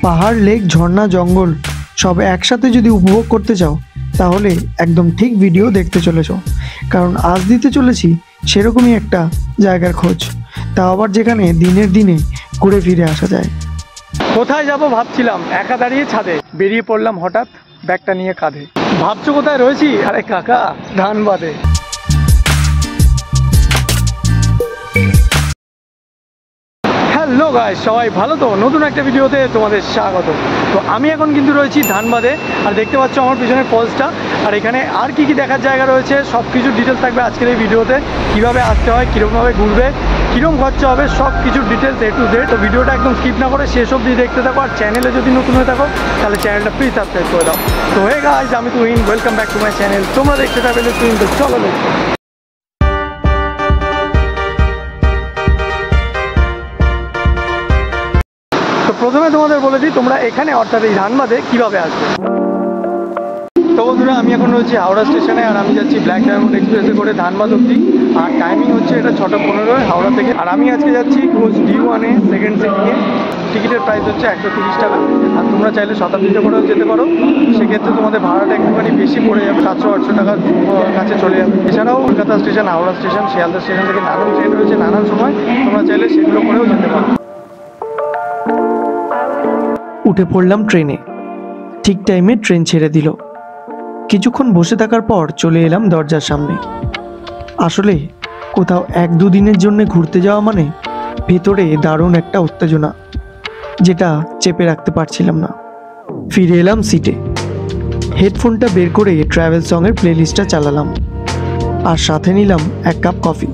পাহাড়, লেক, ঝর্ণা, জঙ্গল সব একসাথে যদি উপভোগ করতে চাও তাহলে একদম ঠিক ভিডিও দেখতে চলেছ, কারণ আজ দিতে চলেছি সেরকমই একটা জায়গার খোঁজ, তাও আবার যেখানে দিনের দিনে ঘুরে ফিরে আসা যায়। কোথায় যাব ভাবছিলাম, একা দাঁড়িয়ে ছাদে বেরিয়ে পড়লাম হঠাৎ ব্যাগটা নিয়ে কাঁধে। ভাবছো কোথায় রয়েছি? আরে কাকা, ধানবাদে। হ্যালো গাইস, সবাই ভালো তো? নতুন একটা ভিডিওতে তোমাদের স্বাগত। তো আমি এখন কিন্তু রয়েছি ধানবাদে, আর দেখতে পাচ্ছ আমার পিছনে ফলসটা, আর এখানে আর কি কি দেখার জায়গা রয়েছে সব কিছু ডিটেলস থাকবে আজকের এই ভিডিওতে। কীভাবে আসতে হয়, কীরকমভাবে ঘুরবে, কীরকম খরচা হবে, সব কিছুর ডিটেলস A to Z। তো ভিডিওটা একদম স্কিপ না করে শেষ অবধি দেখতে থাকো, আর চ্যানেলে যদি নতুন হয়ে থাকো তাহলে চ্যানেলটা প্লিজ সাবস্ক্রাইব করে দাও। তো হে গাইস, আমি Tuhin, welcome back to my channel. তোমরা দেখতে থাকবে তুহিন, তো চলো দেখো। তো প্রথমে তোমাদের বলে দিই তোমরা এখানে অর্থাৎ এই ধানবাদে কীভাবে আসবে। তো বন্ধুরা, আমি এখন রয়েছি হাওড়া স্টেশনে, আর আমি যাচ্ছি ব্ল্যাক ডায়মন্ড এক্সপ্রেসে করে ধানবাদ অবধি, আর টাইমিং হচ্ছে এটা 6:15 হাওড়া থেকে। আর আমি আজকে যাচ্ছি কোচ D1 সেকেন্ড সিটিংয়ে। টিকিটের প্রাইস হচ্ছে 130 টাকা, আর তোমরা চাইলে শতাব্দীতে করেও যেতে পারো। সেক্ষেত্রে তোমাদের ভাড়াটা একটুখানি বেশি পড়ে যাবে, 700-800 টাকার কাছে চলে যাবে। এছাড়াও Kolkata station, Howrah station, Sealdah station থেকে নানান ট্রেন রয়েছে নানান সময়, তোমরা চাইলে সেগুলো করেও যেতে পারো। উঠে পড়লাম ট্রেনে, ঠিক টাইমে ট্রেন ছেড়ে দিল। কিছুক্ষণ বসে থাকার পর চলে এলাম দরজার সামনে। আসলে কোথাও 1-2 দিনের জন্য ঘুরতে যাওয়া মানে ভেতরে দারুণ একটা উত্তেজনা, যেটা চেপে রাখতে পারছিলাম না। ফিরে এলাম সিটে, হেডফোনটা বের করে ট্রাভেল সঙের প্লেলিস্টটা চালালাম, আর সাথে নিলাম 1 কাপ কফি।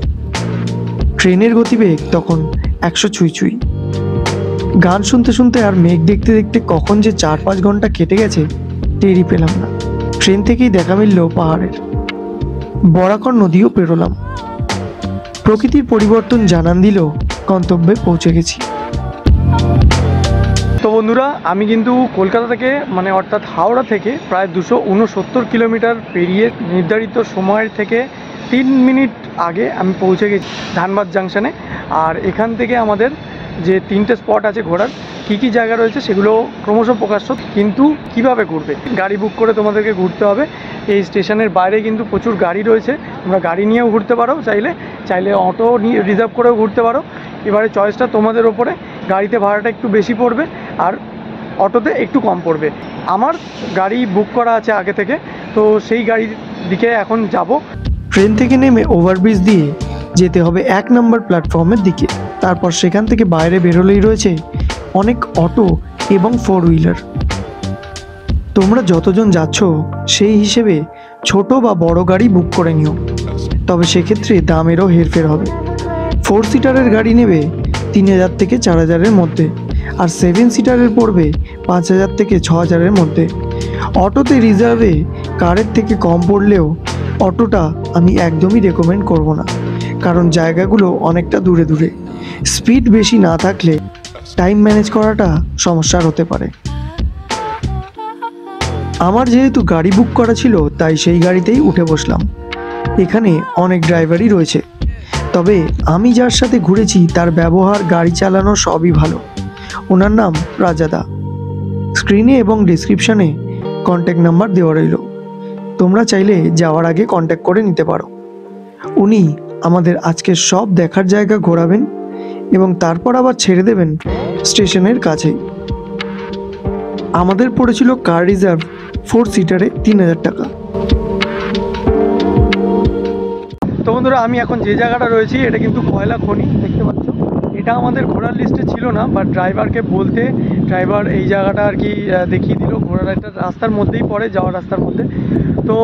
ট্রেনের গতিবেগ তখন 100 ছুঁই ছুঁই। গান শুনতে শুনতে আর মেঘ দেখতে দেখতে কখন যে 4-5 ঘন্টা কেটে গেছে টেরই পেলাম না। ট্রেন থেকেই দেখা মিলল পাহাড়ের। বরাকর নদীও পেরোলাম। প্রকৃতির পরিবর্তন জানান দিল গন্তব্যে পৌঁছে গেছি। তো বন্ধুরা, আমি কিন্তু কলকাতা থেকে অর্থাৎ হাওড়া থেকে প্রায় 269 কিলোমিটার পেরিয়ে নির্ধারিত সময়ের থেকে 3 মিনিট আগে আমি পৌঁছে গেছি ধানবাদ জাংশনে। আর এখান থেকে আমাদের যে 3টে স্পট আছে ঘোরার, কী কী জায়গা রয়েছে সেগুলো ক্রমশ প্রকাশ্য, কিন্তু কিভাবে ঘুরবে গাড়ি বুক করে তোমাদেরকে ঘুরতে হবে। এই স্টেশনের বাইরে কিন্তু প্রচুর গাড়ি রয়েছে, তোমরা গাড়ি নিয়েও ঘুরতে পারো, চাইলে অটো নিয়ে রিজার্ভ করেও ঘুরতে পারো। এবারে চয়েসটা তোমাদের ওপরে। গাড়িতে ভাড়াটা একটু বেশি পড়বে আর অটোতে একটু কম পড়বে। আমার গাড়ি বুক করা আছে আগে থেকে, তো সেই গাড়ির দিকে এখন যাব। ট্রেন থেকে নেমে ওভারব্রিজ দিয়ে যেতে হবে 1 নম্বর প্ল্যাটফর্মের দিকে। তারপর সেখান থেকে বাইরে বেরোলেই রয়েছে অনেক অটো এবং 4 হুইলার। তোমরা যতজন যাচ্ছ সেই হিসেবে ছোট বা বড় গাড়ি বুক করে নিও, তবে সেক্ষেত্রে দামেরও হেরফের হবে। 4 সিটারের গাড়ি নেবে 3000 থেকে 4000-এর মধ্যে, আর 7 সিটারের পড়বে 5000 থেকে 6000-এর মধ্যে। অটোতে রিজার্ভে কারের থেকে কম পড়লেও অটোটা আমি একদমই রেকমেন্ড করব না, কারণ জায়গাগুলো অনেকটা দূরে দূরে। স্পিড বেশি না থাকলে টাইম ম্যানেজ করাটা সমস্যার হতে পারে। আমার যেহেতু গাড়ি বুক করা ছিল তাই সেই গাড়িতেই উঠে বসলাম। এখানে অনেক ড্রাইভারই রয়েছে, তবে আমি যার সাথে ঘুরেছি তার ব্যবহার, গাড়ি চালানো সবই ভালো। ওনার নাম রাজাদা। স্ক্রিনে এবং ডেসক্রিপশানে কন্ট্যাক্ট নাম্বার দেওয়া রইল, তোমরা চাইলে যাওয়ার আগে কন্ট্যাক্ট করে নিতে পারো। উনি আমাদের আজকের সব দেখার জায়গা ঘোরাবেন এবং তারপর আবার ছেড়ে দেবেন স্টেশনের কাছেই। আমাদের পড়েছিল কার রিজার্ভ 4 সিটারে 3000 টাকা। তো বন্ধুরা, আমি এখন যে জায়গাটা রয়েছি এটা কিন্তু কয়লা খনি, দেখতে পাচ্ছ। এটা আমাদের ঘোরার লিস্টে ছিল না, বাট ড্রাইভারকে বলতে ড্রাইভার এই জায়গাটা আর কি দেখিয়ে দিল। ঘোরার একটা রাস্তার মধ্যেই পড়ে, যাওয়ার রাস্তার মধ্যে। তো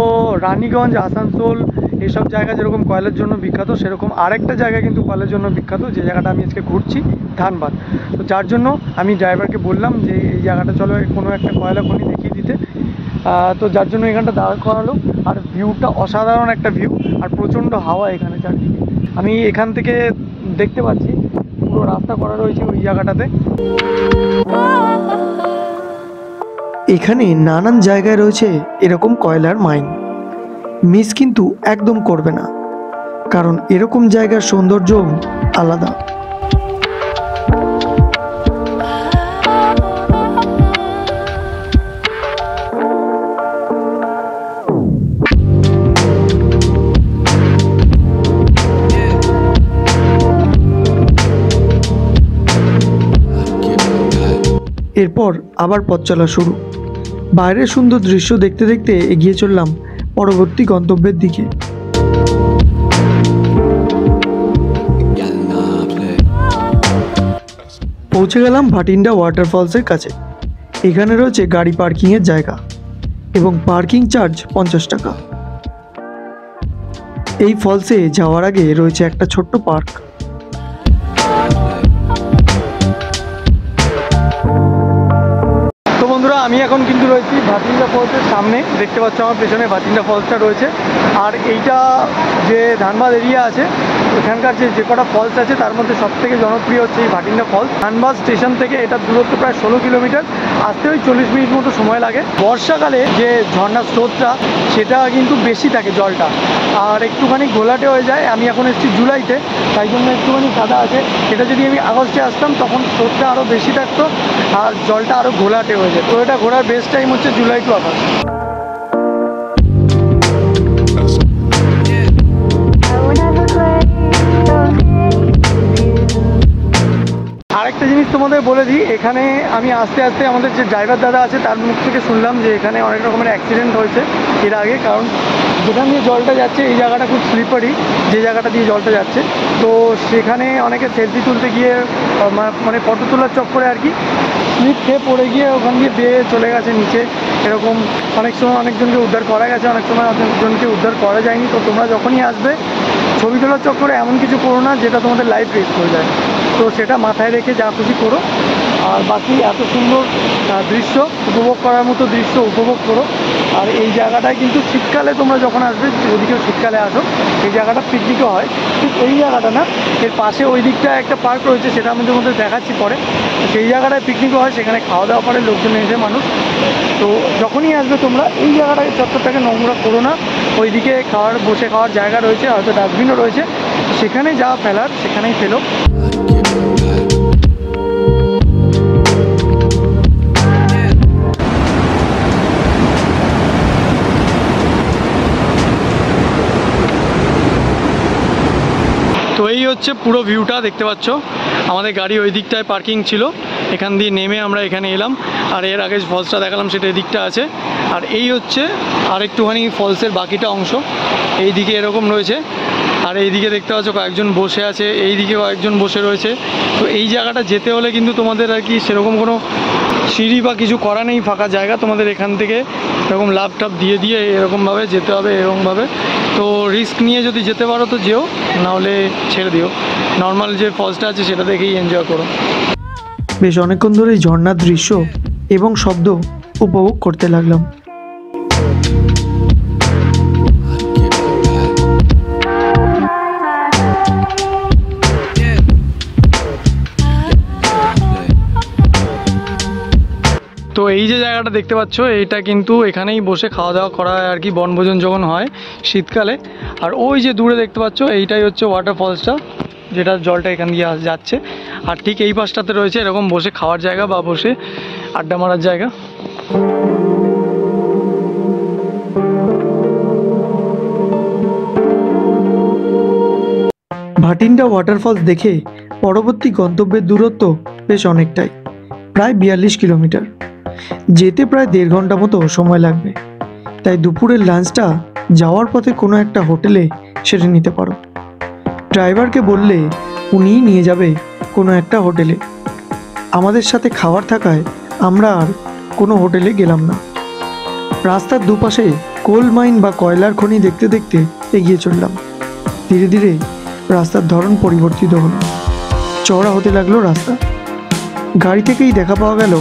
রানীগঞ্জ, আসানসোল এইসব জায়গা যেরকম কয়লার জন্য বিখ্যাত, সেরকম আরেকটা জায়গা কিন্তু কয়লার জন্য বিখ্যাত, যে জায়গাটা আমি আজকে ঘুরছি, ধানবাদ। তো যার জন্য আমি ড্রাইভারকে বললাম যে এই জায়গাটা চলো কোনো একটা কয়লা খনি দেখিয়ে দিতে। তো যার জন্য এখানটা দাঁড় করালো। আর ভিউটা অসাধারণ একটা ভিউ, আর প্রচণ্ড হাওয়া এখানে চারদিকে। আমি এখান থেকে দেখতে পাচ্ছি পুরো রাস্তা করা রয়েছে ওই জায়গাটাতে। এখানে নানান জায়গায় রয়েছে এরকম কয়লার মাইন। মিস কিন্তু একদম করবে না, কারণ এরকম জায়গার সৌন্দর্য আলাদা। এরপর আবার পথ চলা শুরু। বাইরের সুন্দর দৃশ্য দেখতে দেখতে এগিয়ে চললাম পরবর্তী গন্তব্যের দিকে। পৌঁছে গেলাম ভাটিন্ডা ওয়াটারফলসের কাছে। এখানে রয়েছে গাড়ি পার্কিংয়ের জায়গা এবং পার্কিং চার্জ 50 টাকা। এই ফলসে যাওয়ার আগে রয়েছে একটা ছোট্ট পার্ক। তো বন্ধুরা, আমি এখন কিন্তু রয়েছি ভাটিন্ডা ফলসের সামনে। দেখতে পাচ্ছ আমার পেছনে ভাটিন্ডা ফলসটা রয়েছে। আর এইটা যে ধানবাদ এরিয়া আছে, এখানকার যে কটা ফলস আছে তার মধ্যে সবথেকে জনপ্রিয় হচ্ছে এই ভাটিন্ডা ফলস। ধানবাদ স্টেশন থেকে এটার দূরত্ব প্রায় 16 কিলোমিটার। আসতে ওই 40 মিনিট মতো সময় লাগে। বর্ষাকালে যে ঝর্ণার স্রোতটা সেটা কিন্তু বেশি থাকে জলটা, আর একটুখানি ঘোলাটে হয়ে যায়। আমি এখন এসেছি জুলাইতে, তাই জন্য একটুখানি কাদা আছে। এটা যদি আমি আগস্টে আসতাম তখন স্রোতটা আরও বেশি থাকতো আর জলটা আরও ঘোলাটে হয়ে যেত। তো এটা ঘোরার বেস্ট টাইম হচ্ছে জুলাই টু আগস্ট। আরেকটা জিনিস তোমাদের বলে দিই, এখানে আমি আস্তে আস্তে আমাদের যে ড্রাইভার দাদা আছে তার মুখ থেকে শুনলাম যে এখানে অনেক রকমের অ্যাক্সিডেন্ট হয়েছে এর আগে। কারণ যেখান দিয়ে জলটা যাচ্ছে এই জায়গাটা খুব স্লিপারি, যে জায়গাটা দিয়ে জলটা যাচ্ছে। তো সেখানে অনেকে সেলফি তুলতে গিয়ে মানে ফটো তোলার চক্করে আর কি স্লিপ খেয়ে পড়ে গিয়ে ওখান দিয়ে বেয়ে চলে গেছে নিচে। এরকম অনেক সময় অনেকজনকে উদ্ধার করা গেছে, অনেক সময় অনেকজনকে উদ্ধার করা যায়নি। তো তোমরা যখনই আসবে ছবি তোলার চক্করে এমন কিছু করো না যেটা তোমাদের লাইফ রিস্ক হয়ে যায়। তো সেটা মাথায় রেখে যা খুশি করো। আর বাকি এত সুন্দর দৃশ্য উপভোগ করার মতো দৃশ্য উপভোগ করো। আর এই জায়গাটায় কিন্তু শীতকালে তোমরা যখন আসবে, যদি কেউ শীতকালে আসো, এই জায়গাটা পিকনিকও হয়। ঠিক এই জায়গাটা না, এর পাশে ওই দিকটা একটা পার্ক রয়েছে, সেটা আমাদের মধ্যে দেখাচ্ছি পরে। সেই জায়গাটায় পিকনিকও হয়, সেখানে খাওয়া দাওয়া করে লোকজন এসে মানুষ। তো যখনই আসবে তোমরা এই জায়গাটায় চত্বরটাকে নোংরা করো না। ওইদিকে বসে খাওয়ার জায়গা রয়েছে, হয়তো ডাস্টবিনও রয়েছে, সেখানে যা ফেলার সেখানেই ফেলো। তো এই হচ্ছে পুরো ভিউটা দেখতে পাচ্ছ। আমাদের গাড়ি ওই দিকটায় পার্কিং ছিল, এখান দিয়ে নেমে আমরা এখানে এলাম। আর এর আগে ফলসটা দেখালাম সেটা এদিকটা আছে। আর এই হচ্ছে আর একটুখানি ফলসের বাকিটা অংশ, এই দিকে এরকম রয়েছে। আর এই দিকে দেখতে পাচ্ছ কয়েকজন বসে আছে, এই দিকে কয়েকজন বসে রয়েছে। তো এই জায়গাটা যেতে হলে কিন্তু তোমাদের আর কি সেরকম কোনো সিঁড়ি বা কিছু করা নেই, ফাঁকা জায়গা। তোমাদের এখান থেকে এরকম লাভ টাপ দিয়ে দিয়ে এরকমভাবে যেতে হবে, এরকমভাবে। তো রিস্ক নিয়ে যদি যেতে পারো তো যেও, নাহলে ছেড়ে দিও। নর্মাল যে ফলসটা আছে সেটা দেখেই এনজয় করো। বেশ অনেকক্ষণ ধরে এই ঝর্ণার দৃশ্য এবং শব্দ উপভোগ করতে লাগলাম। তো এই যে জায়গাটা দেখতে পাচ্ছ, এইটা কিন্তু এখানেই বসে খাওয়া দাওয়া করা হয় আর কি, বনভোজন যখন হয় শীতকালে। আর ওই যে দূরে দেখতে পাচ্ছ এইটাই হচ্ছে ওয়াটারফলসটা, যেটা জলটা এখান দিয়ে যাচ্ছে। আর ঠিক এই পাশটাতে রয়েছে এরকম বসে খাওয়ার জায়গা বা বসে আড্ডা মারার জায়গা। ভাটিন্ডা ওয়াটারফলস দেখে পরবর্তী গন্তব্যের দূরত্ব বেশ অনেকটাই, প্রায় 42 কিলোমিটার। যেতে প্রায় 1.5 ঘন্টা মতো সময় লাগবে। তাই দুপুরের লাঞ্চটা যাওয়ার পথে কোনো একটা হোটেলে সেরে নিতে পারো। ড্রাইভারকে বললে উনিই নিয়ে যাবে কোনো একটা হোটেলে। আমাদের সাথে খাবার থাকায় আমরা আর কোনো হোটেলে গেলাম না। রাস্তার দুপাশে কোল মাইন বা কয়লার খনি দেখতে দেখতে এগিয়ে চললাম। ধীরে ধীরে রাস্তার ধরন পরিবর্তিত হলো, চওড়া হতে লাগলো রাস্তা। গাড়ি থেকেই দেখা পাওয়া গেল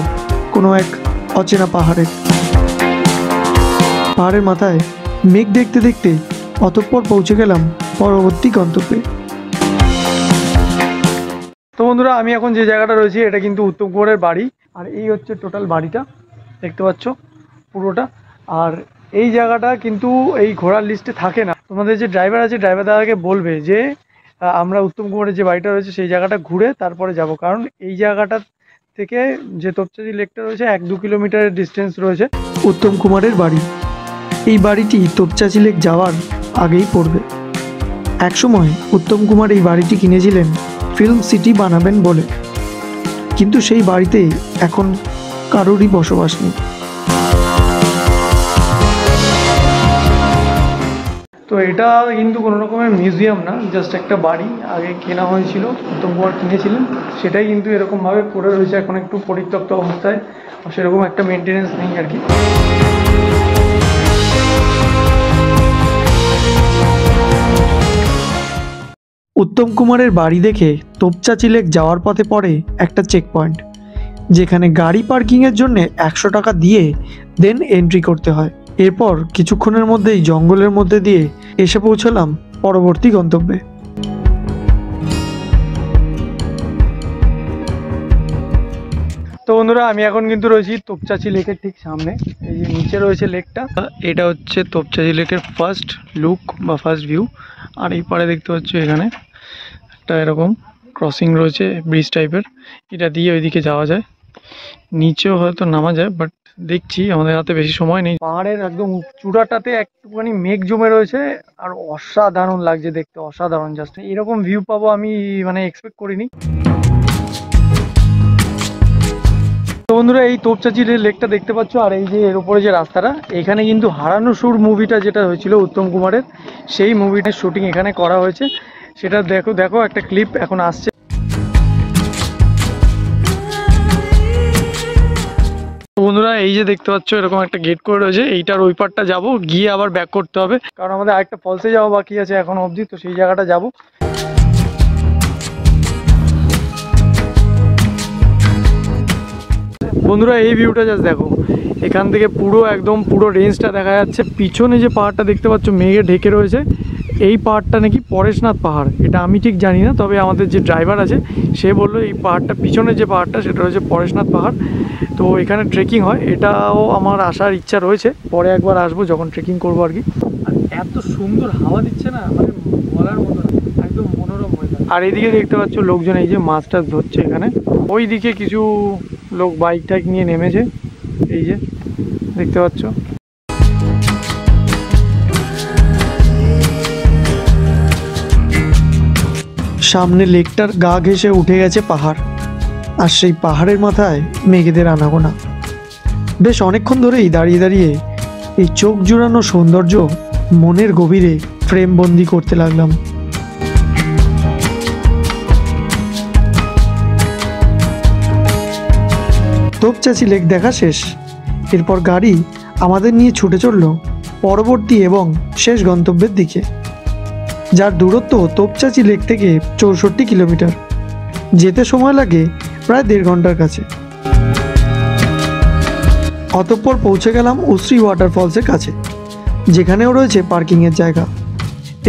কোনো এক অচেনা পাহাড়ের মাথায় মেঘ দেখতে দেখতে অতঃপর পৌঁছে গেলাম পরবর্তী গন্তব্যে। তো বন্ধুরা, আমি এখন যে জায়গাটা রয়েছি এটা কিন্তু উত্তম কুমারের বাড়ি। আর এই হচ্ছে টোটাল বাড়িটা, দেখতে পাচ্ছ পুরোটা। আর এই জায়গাটা কিন্তু এই ঘোরার লিস্টে থাকে না। তোমাদের যে ড্রাইভার আছে, ড্রাইভার দাদাকে বলবে যে আমরা উত্তম কুমারের যে বাড়িটা রয়েছে সেই জায়গাটা ঘুরে তারপরে যাব। কারণ এই জায়গাটা থেকে যে তোপচাঁচি লেকটা রয়েছে 1-2 কিলোমিটারের ডিস্টেন্স রয়েছে উত্তম কুমারের বাড়ি। এই বাড়িটি তোপচাঁচি লেক যাওয়ার আগেই পড়বে। একসময় উত্তম কুমার এই বাড়িটি কিনেছিলেন ফিল্ম সিটি বানাবেন বলে, কিন্তু সেই বাড়িতে এখন কারোরই বসবাস নেই। তো এটা কিন্তু কোনো রকমের মিউজিয়াম না, জাস্ট একটা বাড়ি আগে কেনা হয়েছিল, উত্তম কুমার কিনেছিলেন, সেটাই কিন্তু এরকমভাবে পড়ে রয়েছে এখন একটু পরিত্যক্ত অবস্থায়, সেরকম একটা মেনটেনেন্স নেই আর কি। উত্তম কুমারের বাড়ি দেখে তোপচাঁচি লেক যাওয়ার পথে পড়ে একটা চেক পয়েন্ট, যেখানে গাড়ি পার্কিংয়ের জন্য 100 টাকা দিয়ে দেন এন্ট্রি করতে হয়। এরপর কিছুক্ষণের মধ্যেই জঙ্গলের মধ্যে দিয়ে এসে পৌঁছলাম পরবর্তী গন্তব্যে। তো বন্ধুরা, আমি এখন কিন্তু রয়েছি তোপচাঁচি লেকের ঠিক সামনে। এই যে নিচে রয়েছে লেকটা, এটা হচ্ছে তোপচাঁচি লেকের ফার্স্ট লুক বা ফার্স্ট ভিউ। আর এই পারে দেখতে পাচ্ছ এখানে একটা এরকম ক্রসিং রয়েছে, ব্রিজ টাইপের, এটা দিয়ে ওইদিকে যাওয়া যায়। নিচেও হয়তো নামা যায়, বাট দেখছি আমাদের হাতে বেশি সময় নেই। পাহাড়ের একদম চূড়াটাতে একটুখানি মেঘ জমে রয়েছে, আর অসাধারণ লাগছে দেখতে, অসাধারণ। জাস্ট এরকম ভিউ পাবো আমি মানে এক্সপেক্ট করিনি। তো বন্ধুরা, এই তোপচাঁচি লেকটা দেখতে পাচ্ছ, আর এই যে এর উপরে যে রাস্তাটা, এখানে কিন্তু হারানো সুর মুভিটা যেটা হয়েছিল উত্তম কুমারের, সেই মুভিটার শুটিং এখানে করা হয়েছে। সেটা দেখো একটা ক্লিপ এখন আসছে। বন্ধুরা, এই যে দেখতে পাচ্ছ এরকম একটা গেট করে রয়েছে, এইটার ওই পারটা যাবো, গিয়ে আবার ব্যাক করতে হবে, কারণ আমাদের আরেকটা ফলসে যাওয়া বাকি আছে এখন অবধি, তো সেই জায়গাটা যাবো। বন্ধুরা, এই ভিউটা জাস্ট দেখো, এখান থেকে পুরো রেঞ্জটা দেখা যাচ্ছে। পিছনে যে পাহাড়টা দেখতে পাচ্ছ মেঘে ঢেকে রয়েছে, এই পাহাড়টা নাকি পরেশনাথ পাহাড়, এটা আমি ঠিক জানি না, তবে আমাদের যে ড্রাইভার আছে সে বললো এই পাহাড়টা, পিছনে যে পাহাড়টা সেটা রয়েছে পরেশনাথ পাহাড়। তো এখানে ট্রেকিং হয়, এটাও আমার আসার ইচ্ছা রয়েছে, পরে একবার আসবো যখন ট্রেকিং করবো আর কি। আর এত সুন্দর হাওয়া দিচ্ছে না, মানে বলার মতো না, একদম মনোরম ওয়েদার। আর এইদিকে দেখতে পাচ্ছ লোকজন এই যে মাছ টাছ ধরছে এখানে, ওই দিকে কিছু লোক বাইক টাইক নিয়ে নেমেছে, এই যে দেখতে পাচ্ছ। সামনে লেকটার গা ঘেঁষে উঠে গেছে পাহাড়, আর সেই পাহাড়ের মাথায় মেঘেদের আনাগোনা। বেশ অনেকক্ষণ ধরেই দাঁড়িয়ে দাঁড়িয়ে এই চোখ জুড়ানো সৌন্দর্য মনের গভীরে ফ্রেম বন্দি করতে লাগলাম। তোপচাঁচি লেক দেখা শেষ, এরপর গাড়ি আমাদের নিয়ে ছুটে চলল পরবর্তী এবং শেষ গন্তব্যের দিকে, যার দূরত্ব তোপচাঁচি লেক থেকে 64 কিলোমিটার। যেতে সময় লাগে প্রায় 1.5 ঘন্টার কাছে। অতঃপর পৌঁছে গেলাম উশ্রী ওয়াটারফলসের কাছে, যেখানেও রয়েছে পার্কিংয়ের জায়গা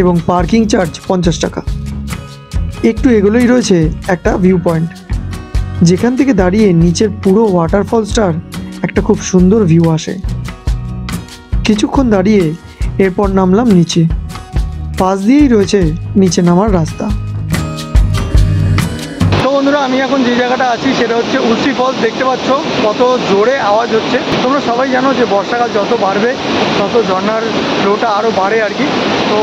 এবং পার্কিং চার্জ 50 টাকা। একটু এগুলোই রয়েছে একটা ভিউ পয়েন্ট, যেখান থেকে দাঁড়িয়ে নিচের পুরো ওয়াটারফলসটার একটা খুব সুন্দর ভিউ আসে। কিছুক্ষণ দাঁড়িয়ে এরপর নামলাম নিচে, পাশ দিয়েই রয়েছে নিচে নামার রাস্তা। তো বন্ধুরা, আমি এখন যে জায়গাটা আছি সেটা হচ্ছে উশ্রী ফলস। দেখতে পাচ্ছ কত জোরে আওয়াজ হচ্ছে। তোমরা সবাই জানো যে বর্ষাকাল যত বাড়বে তত ঝর্নার ফ্লোটা আরও বাড়ে আর কি। তো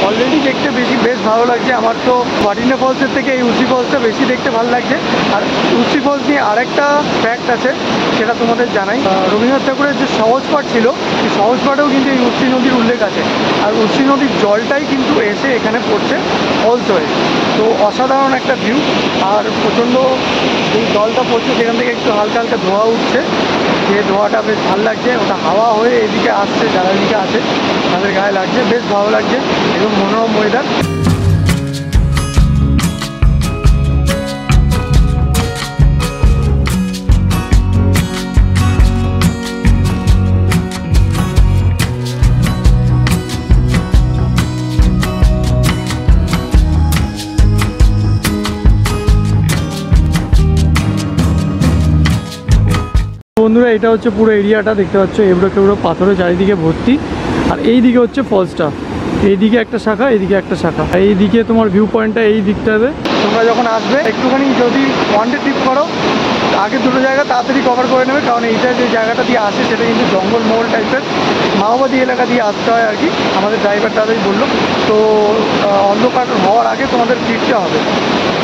অলরেডি দেখতে বেশ ভালো লাগছে আমার। তো বাটিনা ফলসের থেকে এই উশ্রী ফলসটা বেশি দেখতে ভালো লাগছে। আর উশ্রী ফলস নিয়ে আরেকটা ফ্যাক্ট আছে, সেটা তোমাদের জানাই। রবীন্দ্রনাথ ঠাকুরের যে সহজ পাঠ ছিল, সেই সহজ পাঠেও কিন্তু এই উশ্রী নদীর উল্লেখ আছে। আর উশ্রী নদীর জলটাই কিন্তু এসে এখানে পড়ছে ফলস হয়ে। তো অসাধারণ একটা ভিউ। আর প্রচণ্ড এই জলটা পড়ছে, সেখান থেকে একটু হালকা হালকা ধোঁয়া উঠছে, যে ধোঁয়াটা বেশ ভালো লাগছে। ওটা হাওয়া হয়ে এদিকে আসছে, যারা এদিকে আছে তাদের গায়ে লাগছে, বেশ ভালো লাগছে, এবং মনোরম ওয়েদার। বন্ধুরা, এটা হচ্ছে পুরো এরিয়াটা দেখতে পাচ্ছ, এবড়ো খেবড়ো পাথরের চারিদিকে ভর্তি। আর এই দিকে হচ্ছে ফলসটা, এইদিকে একটা শাখা, এইদিকে একটা শাখা। এইদিকে তোমার ভিউ পয়েন্টটা এই দিকটাতে। তোমরা যখন আসবে একটুখানি যদি ওয়ান ডে ট্রিপ করো, আগে দুটো জায়গা তাড়াতাড়ি কভার করে নেবে, কারণ এইটা যে জায়গাটা দিয়ে আসে সেটা কিন্তু জঙ্গলমহল টাইপের মাওবাদী এলাকা দিয়ে আসতে হয় আর কি, আমাদের ড্রাইভার তাড়াতাড়ি বললো। তো অন্ধকার হওয়ার আগে তোমাদের ফিরতে হবে।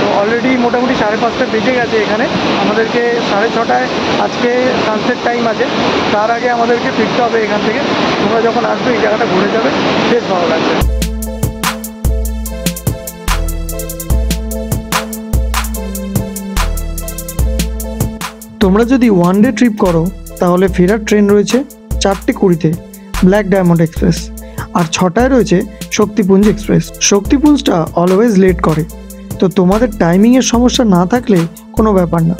তো অলরেডি মোটামুটি 5:30 বেজে গেছে এখানে, আমাদেরকে 6:30 আজকে সানসেট টাইম আছে, তার আগে আমাদেরকে ফিরতে হবে এখান থেকে। তোমরা যখন আসবে এই জায়গাটা ঘুরে যাবে, বেশ ভালো লাগবে। তোমরা যদি ওয়ান ডে ট্রিপ করো তাহলে ফেরার ট্রেন রয়েছে 4:20-তে ব্ল্যাক ডায়মন্ড এক্সপ্রেস, আর 6টায় রয়েছে শক্তিপুঞ্জ এক্সপ্রেস। শক্তিপুঞ্জটা অলওয়েজ লেট করে, তো তোমাদের টাইমিংয়ের সমস্যা না থাকলে কোনো ব্যাপার না,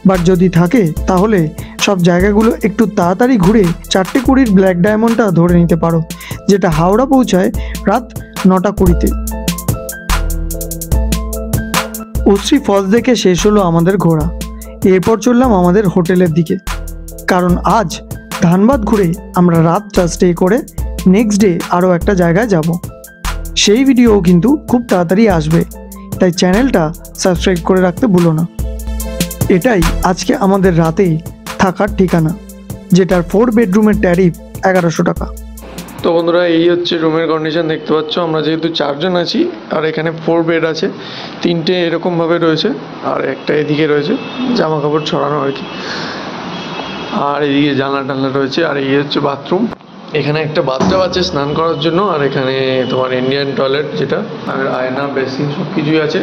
বাট যদি থাকে তাহলে সব জায়গাগুলো একটু তাড়াতাড়ি ঘুরে 4:20-র ব্ল্যাক ডায়মন্ডটা ধরে নিতে পারো, যেটা হাওড়া পৌঁছায় রাত 9:20-তে। উশ্রী ফলস দেখে শেষ হলো আমাদের ঘোরা। এরপর চললাম আমাদের হোটেলের দিকে, কারণ আজ ধানবাদ ঘুরে আমরা রাতটা স্টে করে নেক্সট ডে আরও একটা জায়গায় যাব। সেই ভিডিও কিন্তু খুব তাড়াতাড়ি আসবে, তাই চ্যানেলটা সাবস্ক্রাইব করে রাখতে ভুলো না। এটাই আজকে আমাদের রাতেই থাকার ঠিকানা, যেটার 4 বেডরুমের ট্যারিফ 1100 টাকা। তো বন্ধুরা, এই হচ্ছে রুমের কন্ডিশন, দেখতে পাচ্ছ। আমরা যেহেতু 4 জন আছি, আর এখানে 4 বেড আছে, 3টে এরকমভাবে রয়েছে আর একটা এদিকে রয়েছে জামা কাপড় ছড়ানো আর কি, আর এদিকে জানলা টানলা রয়েছে। আর এই হচ্ছে বাথরুম, এখানে একটা বাথটাব আছে স্নান করার জন্য, আর এখানে তোমার ইন্ডিয়ান টয়লেট যেটা, আর আয়না বেসিন সব কিছুই আছে।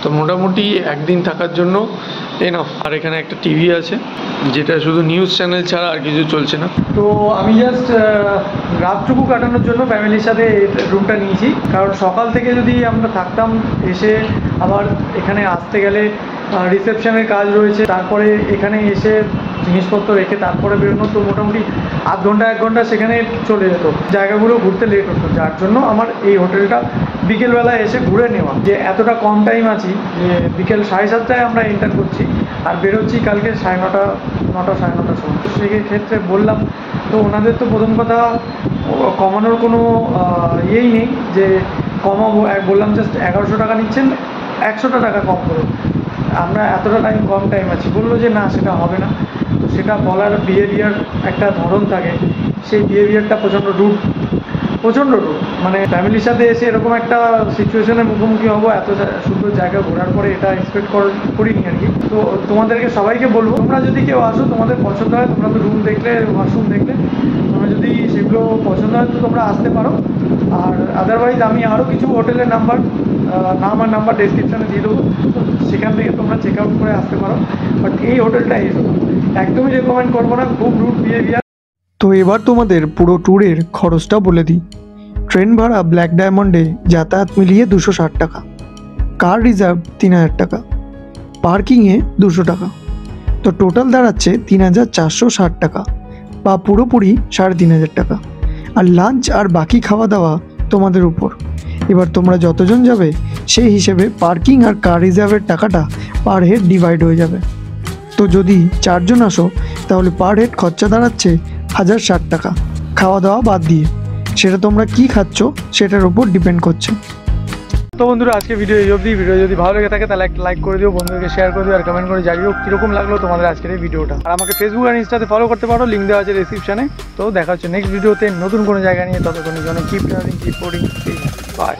তো মোটামুটি একদিন থাকার জন্য এনাফ। আর এখানে একটা টিভি আছে, যেটা শুধু নিউজ চ্যানেল ছাড়া আর কিছু চলছে না। তো আমি জাস্ট রাতটুকু কাটানোর জন্য ফ্যামিলির সাথে রুমটা নিয়েছি, কারণ সকাল থেকে যদি আমরা থাকতাম, এসে আবার এখানে আসতে গেলে রিসেপশনের কাজ রয়েছে, তারপরে এখানে এসে জিনিসপত্র রেখে তারপরে বেরোনো, তো মোটামুটি আধ ঘন্টা 1 ঘন্টা সেখানে চলে যেত, জায়গাগুলো ঘুরতে লেট হতো। যার জন্য আমার এই হোটেলটা বিকেলবেলায় এসে ঘুরে নেওয়া, যে এতটা কম টাইম আছি, যে বিকেল 7:30টায় আমরা এন্টার করছি আর বেরোচ্ছি কালকে 9:30 সাড়ে 9টার সময়। তো সেই ক্ষেত্রে বললাম, তো ওনাদের তো প্রথম কথা কমানোর কোনো ইয়েই নেই যে কমাবো, বললাম জাস্ট 1100 টাকা নিচ্ছেন, 100 টাকা কম করুন, আমরা এতটা কম টাইম আছি। বললো যে না, সেটা হবে না। তো সেটা বলার বিহেভিয়ার একটা ধরন থাকে, সেই বিহেভিয়ারটা প্রচণ্ড রুড, মানে ফ্যামিলির সাথে এসে এরকম একটা সিচুয়েশনের মুখোমুখি হবো এত সুন্দর জায়গা ঘোরার পরে, এটা এক্সপেক্ট করিনি আর কি। তো তোমাদেরকে সবাইকে বলবো, তোমরা যদি কেউ আসো, তোমাদের পছন্দ হয়, তোমরা তো রুম দেখলে, ওয়াশরুম দেখলে, তোমরা যদি সেগুলো পছন্দ হয় তো তোমরা আসতে পারো। আর আদারওয়াইজ আমি আরও কিছু হোটেলের নাম আর নাম্বার ডেসক্রিপশানে দিয়ে দেবো, তো সেখান থেকে তোমরা চেক আউট করে আসতে পারো। বাট এই হোটেলটা একদমই রেকমেন্ড করবো না, খুব রুড বিহেভিয়ার। তো এবার তোমাদের পুরো ট্যুরের খরচটা বলে দিই। ট্রেন ভাড়া ব্ল্যাক ডায়মন্ডে যাতায়াত মিলিয়ে 260 টাকা, কার রিজার্ভ 3000 টাকা, পার্কিংয়ে 200 টাকা, তো টোটাল দাঁড়াচ্ছে 3460 টাকা, বা পুরোপুরি 3500 টাকা। আর লাঞ্চ আর বাকি খাওয়া দাওয়া তোমাদের উপর। এবার তোমরা যতজন যাবে সেই হিসেবে পার্কিং আর কার রিজার্ভের টাকাটা পার হেড ডিভাইড হয়ে যাবে। তো যদি 4 জন আসো তাহলে পার হেড খরচা দাঁড়াচ্ছে 1060 টাকা, খাওয়া দাওয়া বাদ দিয়ে। সেটা তোমরা কি খাচ্ছ সেটার উপর ডিপেন্ড করছে। তো বন্ধুরা, আজকে ভিডিও এই অবধি। ভিডিও যদি ভালো লেগে থাকে তাহলে একটা লাইক করে দিও, বন্ধুদেরকে শেয়ার করে দিও, আর কমেন্ট করে জানিও কীরকম লাগলো তোমাদের আজকের এই ভিডিওটা। আর আমাকে ফেসবুক আর ইনস্টাতে ফলো করতে পারো, লিঙ্ক দেওয়া আছে ডেসক্রিপশানে। তো দেখা হচ্ছে নেক্সট ভিডিওতে নতুন কোনো জায়গা নিয়ে। ততক্ষণের জন্য keep travelling, keep reporting, by.